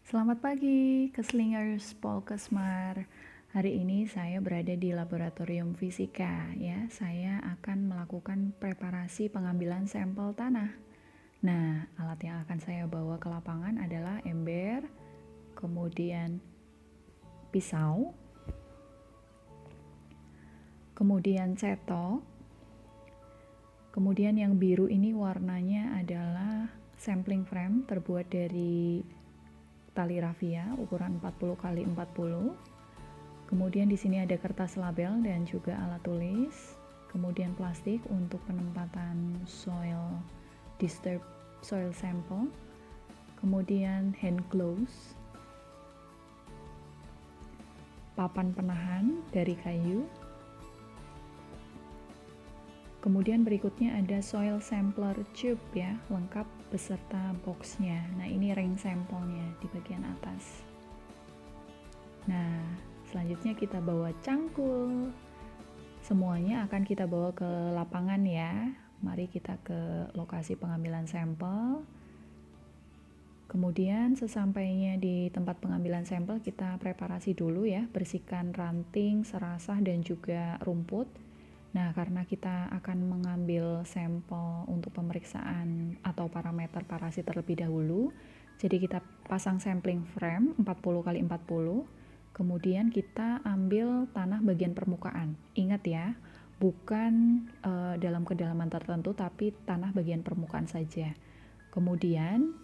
Selamat pagi, Keslingers Polkesmar. Hari ini saya berada di laboratorium fisika ya. Saya akan melakukan preparasi pengambilan sampel tanah. Nah, alat yang akan saya bawa ke lapangan adalah ember, kemudian pisau, kemudian cetok, kemudian yang biru ini warnanya adalah sampling frame terbuat dari tali rafia ukuran 40 x 40. Kemudian di sini ada kertas label dan juga alat tulis. Kemudian plastik untuk penempatan disturb soil sample. Kemudian hand gloves. Papan penahan dari kayu. Kemudian berikutnya ada soil sampler tube ya, lengkap beserta boxnya. Nah, ini ring sampelnya di bagian atas. Nah, selanjutnya kita bawa cangkul. Semuanya akan kita bawa ke lapangan ya. Mari kita ke lokasi pengambilan sampel. Kemudian sesampainya di tempat pengambilan sampel kita preparasi dulu ya, bersihkan ranting, serasah dan juga rumput. Nah, karena kita akan mengambil sampel untuk pemeriksaan atau parameter parasit terlebih dahulu, jadi kita pasang sampling frame 40 x 40. Kemudian kita ambil tanah bagian permukaan. Ingat ya, bukan dalam kedalaman tertentu, tapi tanah bagian permukaan saja. Kemudian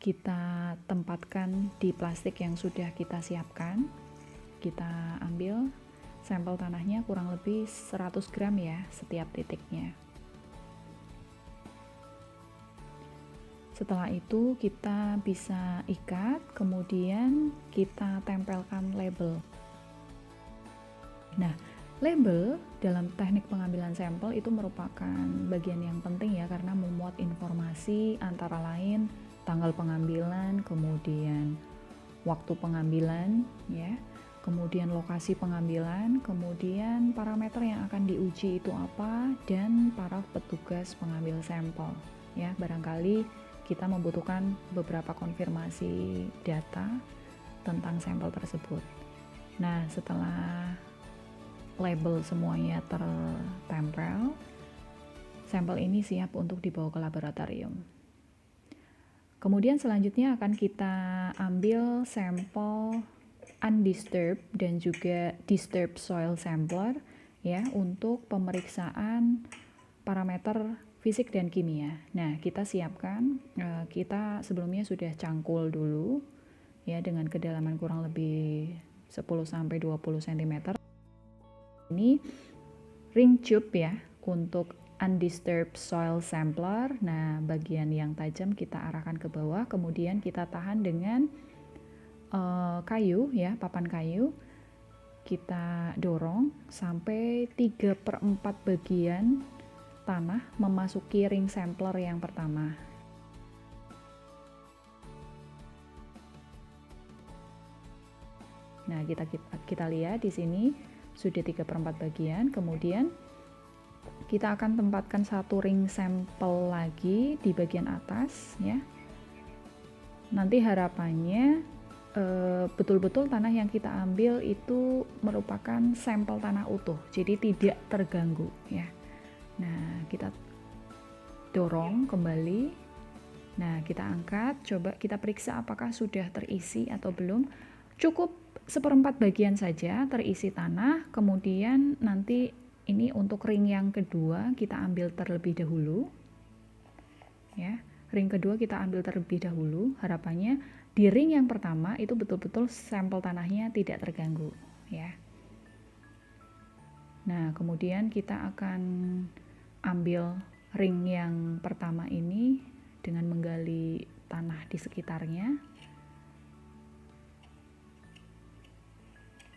kita tempatkan di plastik yang sudah kita siapkan. Kita ambil sampel tanahnya kurang lebih 100 gram ya setiap titiknya. Setelah itu kita bisa ikat, kemudian kita tempelkan label. Nah, label dalam teknik pengambilan sampel itu merupakan bagian yang penting ya, karena memuat informasi antara lain tanggal pengambilan, kemudian waktu pengambilan ya, kemudian lokasi pengambilan, kemudian parameter yang akan diuji itu apa, dan para petugas pengambil sampel ya. Barangkali kita membutuhkan beberapa konfirmasi data tentang sampel tersebut. Nah, setelah label semuanya tertempel, sampel ini siap untuk dibawa ke laboratorium. Kemudian selanjutnya akan kita ambil sampel undisturbed dan juga disturbed soil sampler ya, untuk pemeriksaan parameter fisik dan kimia. Nah, kita siapkan, kita sebelumnya sudah cangkul dulu ya dengan kedalaman kurang lebih 10-20 cm. Ini ring tube ya untuk undisturbed soil sampler. Nah, bagian yang tajam kita arahkan ke bawah, kemudian kita tahan dengan kayu ya, papan kayu. Kita dorong sampai 3/4 bagian tanah memasuki ring sampler yang pertama. Nah, kita lihat di sini sudah 3/4 bagian. Kemudian kita akan tempatkan satu ring sampel lagi di bagian atas ya. Nanti harapannya betul-betul tanah yang kita ambil itu merupakan sampel tanah utuh, jadi tidak terganggu ya. Nah, kita dorong kembali. Nah, kita angkat, coba kita periksa apakah sudah terisi atau belum. Cukup 1/4 bagian saja terisi tanah. Kemudian nanti ini untuk ring yang kedua kita ambil terlebih dahulu ya. Ring kedua kita ambil terlebih dahulu, harapannya di ring yang pertama itu betul-betul sampel tanahnya tidak terganggu ya. Nah, kemudian kita akan ambil ring yang pertama ini dengan menggali tanah di sekitarnya.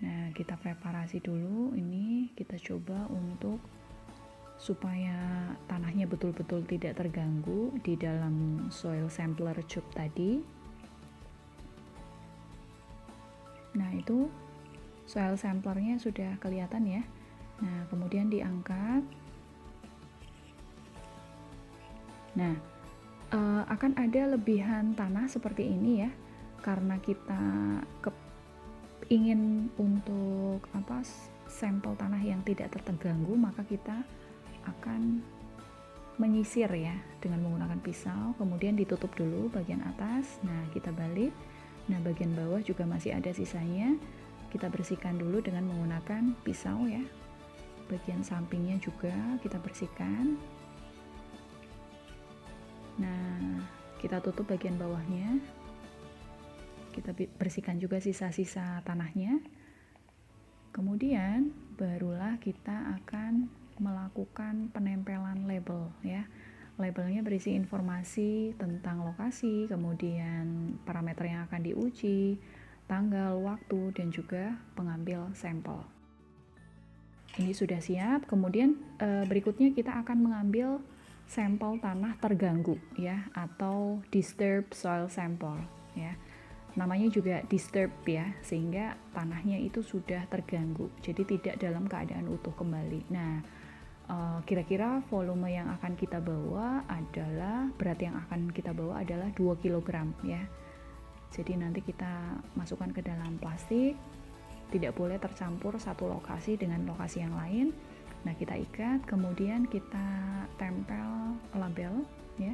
Nah, kita preparasi dulu, ini kita coba untuk supaya tanahnya betul-betul tidak terganggu di dalam soil sampler tube tadi. Nah, itu soil samplernya sudah kelihatan ya. Nah, kemudian diangkat. Nah, akan ada lebihan tanah seperti ini ya. karena kita ingin untuk sampel tanah yang tidak terganggu, maka kita akan menyisir ya dengan menggunakan pisau, kemudian ditutup dulu bagian atas. Nah, kita balik. Nah, bagian bawah juga masih ada sisanya. Kita bersihkan dulu dengan menggunakan pisau ya. Bagian sampingnya juga kita bersihkan. Nah, kita tutup bagian bawahnya. Kita bersihkan juga sisa-sisa tanahnya. Kemudian barulah kita akan melakukan penempelan label ya. Labelnya berisi informasi tentang lokasi, kemudian parameter yang akan diuji, tanggal, waktu, dan juga pengambil sampel. Ini sudah siap. Kemudian berikutnya kita akan mengambil sampel tanah terganggu ya, atau disturbed soil sample ya. Namanya juga disturb ya, sehingga tanahnya itu sudah terganggu, jadi tidak dalam keadaan utuh kembali. Nah, kira-kira volume yang akan kita bawa adalah, berat yang akan kita bawa adalah 2 kg ya. Jadi nanti kita masukkan ke dalam plastik, tidak boleh tercampur satu lokasi dengan lokasi yang lain. Nah, kita ikat, kemudian kita tempel label ya,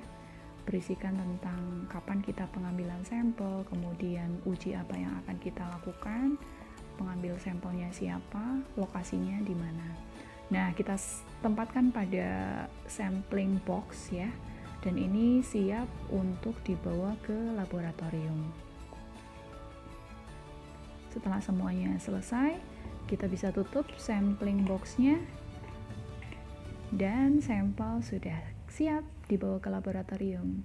berisikan tentang kapan kita pengambilan sampel, kemudian uji apa yang akan kita lakukan, pengambil sampelnya siapa, lokasinya di mana. Nah, kita tempatkan pada sampling box ya, dan ini siap untuk dibawa ke laboratorium. Setelah semuanya selesai, kita bisa tutup sampling boxnya, dan sampel sudah siap dibawa ke laboratorium.